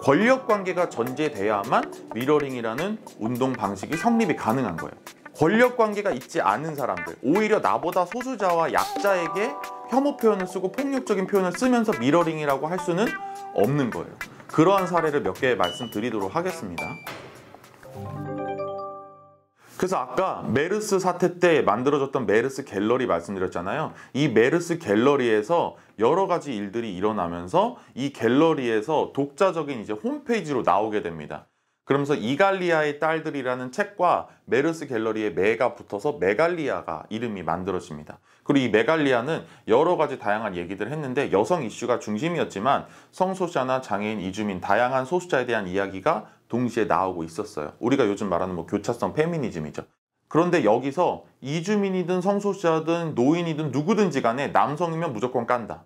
권력 관계가 전제돼야만 미러링이라는 운동 방식이 성립이 가능한 거예요. 권력 관계가 있지 않은 사람들, 오히려 나보다 소수자와 약자에게 혐오 표현을 쓰고 폭력적인 표현을 쓰면서 미러링이라고 할 수는 없는 거예요. 그러한 사례를 몇 개 말씀드리도록 하겠습니다. 그래서 아까 메르스 사태 때 만들어졌던 메르스 갤러리 말씀드렸잖아요. 이 메르스 갤러리에서 여러 가지 일들이 일어나면서 이 갤러리에서 독자적인 이제 홈페이지로 나오게 됩니다. 그러면서 이갈리아의 딸들이라는 책과 메르스 갤러리의 메가 붙어서 메갈리아가 이름이 만들어집니다. 그리고 이 메갈리아는 여러 가지 다양한 얘기들을 했는데 여성 이슈가 중심이었지만 성소수자나 장애인, 이주민, 다양한 소수자에 대한 이야기가 동시에 나오고 있었어요. 우리가 요즘 말하는 교차성 페미니즘이죠. 그런데 여기서 이주민이든 성소수자든 노인이든 누구든지 간에 남성이면 무조건 깐다.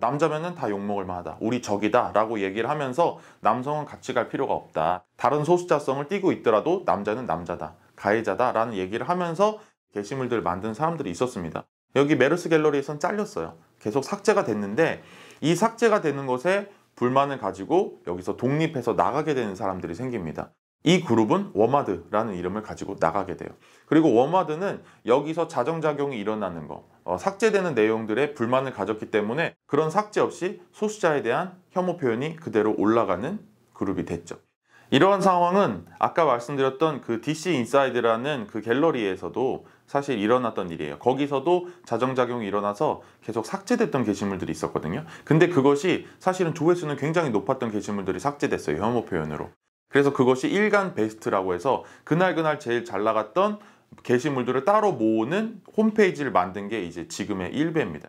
남자면은 다 욕먹을 만하다. 우리 적이다 라고 얘기를 하면서 남성은 같이 갈 필요가 없다. 다른 소수자성을 띠고 있더라도 남자는 남자다. 가해자다 라는 얘기를 하면서 게시물들을 만든 사람들이 있었습니다. 여기 메르스 갤러리에선 잘렸어요. 계속 삭제가 됐는데 이 삭제가 되는 것에 불만을 가지고 여기서 독립해서 나가게 되는 사람들이 생깁니다. 이 그룹은 워마드라는 이름을 가지고 나가게 돼요. 그리고 워마드는 여기서 자정작용이 일어나는 거, 삭제되는 내용들에 불만을 가졌기 때문에 그런 삭제 없이 소수자에 대한 혐오 표현이 그대로 올라가는 그룹이 됐죠. 이러한 상황은 아까 말씀드렸던 그 DC 인사이드라는 그 갤러리에서도 사실 일어났던 일이에요. 거기서도 자정작용이 일어나서 계속 삭제됐던 게시물들이 있었거든요. 근데 그것이 사실은 조회수는 굉장히 높았던 게시물들이 삭제됐어요. 혐오 표현으로. 그래서 그것이 일간 베스트라고 해서 그날 제일 잘 나갔던 게시물들을 따로 모으는 홈페이지를 만든 게 이제 지금의 일베입니다.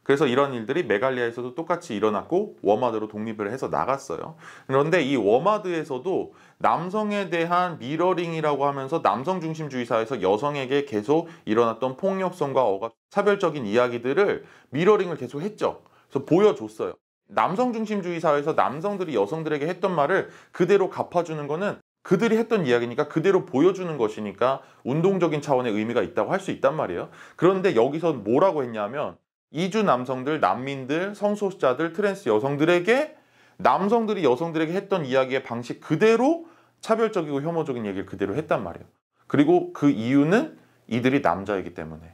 그래서 이런 일들이 메갈리아에서도 똑같이 일어났고 워마드로 독립을 해서 나갔어요. 그런데 이 워마드에서도 남성에 대한 미러링이라고 하면서 남성 중심주의 사회에서 여성에게 계속 일어났던 폭력성과 억압, 차별적인 이야기들을 미러링을 계속 했죠. 그래서 보여줬어요. 남성 중심주의 사회에서 남성들이 여성들에게 했던 말을 그대로 갚아주는 거는 그들이 했던 이야기니까 그대로 보여주는 것이니까 운동적인 차원의 의미가 있다고 할 수 있단 말이에요. 그런데 여기서 뭐라고 했냐면 이주 남성들, 난민들, 성소수자들, 트랜스 여성들에게 남성들이 여성들에게 했던 이야기의 방식 그대로 차별적이고 혐오적인 얘기를 그대로 했단 말이에요. 그리고 그 이유는 이들이 남자이기 때문에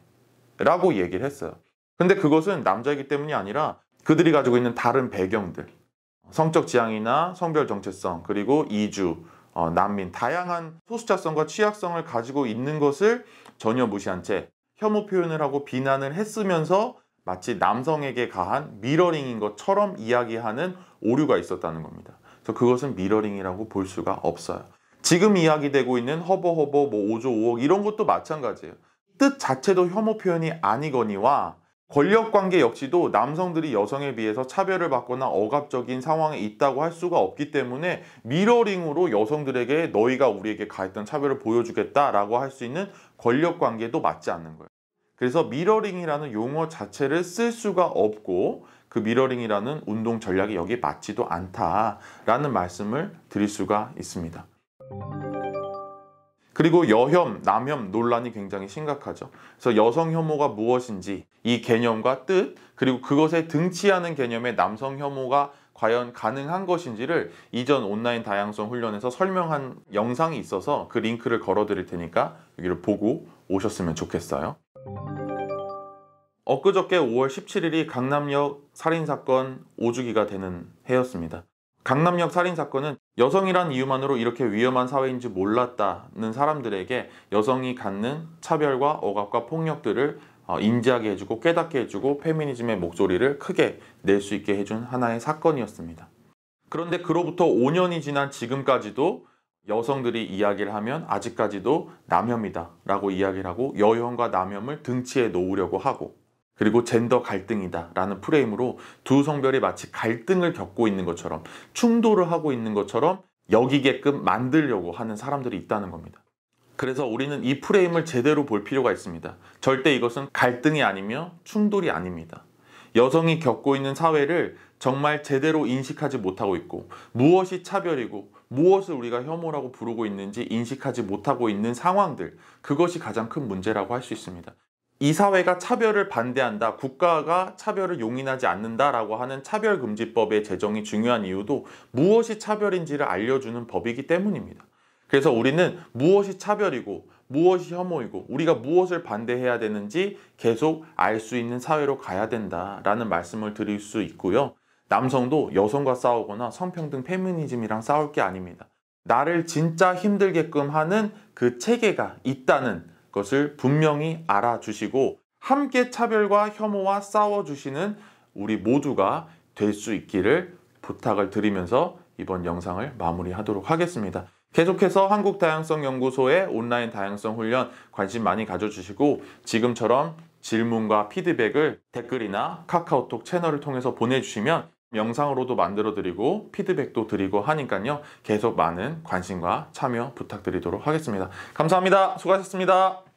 라고 얘기를 했어요. 근데 그것은 남자이기 때문이 아니라 그들이 가지고 있는 다른 배경들, 성적 지향이나 성별 정체성, 그리고 이주, 난민, 다양한 소수자성과 취약성을 가지고 있는 것을 전혀 무시한 채 혐오 표현을 하고 비난을 했으면서 마치 남성에게 가한 미러링인 것처럼 이야기하는 오류가 있었다는 겁니다. 그래서 그것은 미러링이라고 볼 수가 없어요. 지금 이야기되고 있는 허버허버 5조 5억 이런 것도 마찬가지예요. 뜻 자체도 혐오 표현이 아니거니와 권력관계 역시도 남성들이 여성에 비해서 차별을 받거나 억압적인 상황에 있다고 할 수가 없기 때문에 미러링으로 여성들에게 너희가 우리에게 가했던 차별을 보여주겠다라고 할 수 있는 권력관계도 맞지 않는 거예요. 그래서 미러링이라는 용어 자체를 쓸 수가 없고 그 미러링이라는 운동 전략이 여기에 맞지도 않다라는 말씀을 드릴 수가 있습니다. 그리고 여혐, 남혐 논란이 굉장히 심각하죠. 그래서 여성 혐오가 무엇인지 이 개념과 뜻, 그리고 그것에 등치하는 개념의 남성 혐오가 과연 가능한 것인지를 이전 온라인 다양성 훈련에서 설명한 영상이 있어서 그 링크를 걸어 드릴 테니까 여기를 보고 오셨으면 좋겠어요. 엊그저께 5월 17일이 강남역 살인사건 5주기가 되는 해였습니다. 강남역 살인사건은 여성이란 이유만으로 이렇게 위험한 사회인지 몰랐다는 사람들에게 여성이 갖는 차별과 억압과 폭력들을 인지하게 해주고 깨닫게 해주고 페미니즘의 목소리를 크게 낼 수 있게 해준 하나의 사건이었습니다. 그런데 그로부터 5년이 지난 지금까지도 여성들이 이야기를 하면 아직까지도 남혐이다 라고 이야기를 하고 여혐과 남혐을 등치에 놓으려고 하고 그리고 젠더 갈등이다 라는 프레임으로 두 성별이 마치 갈등을 겪고 있는 것처럼 충돌을 하고 있는 것처럼 여기게끔 만들려고 하는 사람들이 있다는 겁니다. 그래서 우리는 이 프레임을 제대로 볼 필요가 있습니다. 절대 이것은 갈등이 아니며 충돌이 아닙니다. 여성이 겪고 있는 사회를 정말 제대로 인식하지 못하고 있고 무엇이 차별이고 무엇을 우리가 혐오라고 부르고 있는지 인식하지 못하고 있는 상황들, 그것이 가장 큰 문제라고 할 수 있습니다. 이 사회가 차별을 반대한다, 국가가 차별을 용인하지 않는다라고 하는 차별금지법의 제정이 중요한 이유도 무엇이 차별인지를 알려주는 법이기 때문입니다. 그래서 우리는 무엇이 차별이고 무엇이 혐오이고 우리가 무엇을 반대해야 되는지 계속 알 수 있는 사회로 가야 된다라는 말씀을 드릴 수 있고요. 남성도 여성과 싸우거나 성평등 페미니즘이랑 싸울 게 아닙니다. 나를 진짜 힘들게끔 하는 그 체계가 있다는 것을 분명히 알아주시고 함께 차별과 혐오와 싸워주시는 우리 모두가 될 수 있기를 부탁을 드리면서 이번 영상을 마무리하도록 하겠습니다. 계속해서 한국다양성연구소의 온라인 다양성 훈련 관심 많이 가져주시고 지금처럼 질문과 피드백을 댓글이나 카카오톡 채널을 통해서 보내주시면 영상으로도 만들어드리고 피드백도 드리고 하니까요. 계속 많은 관심과 참여 부탁드리도록 하겠습니다. 감사합니다. 수고하셨습니다.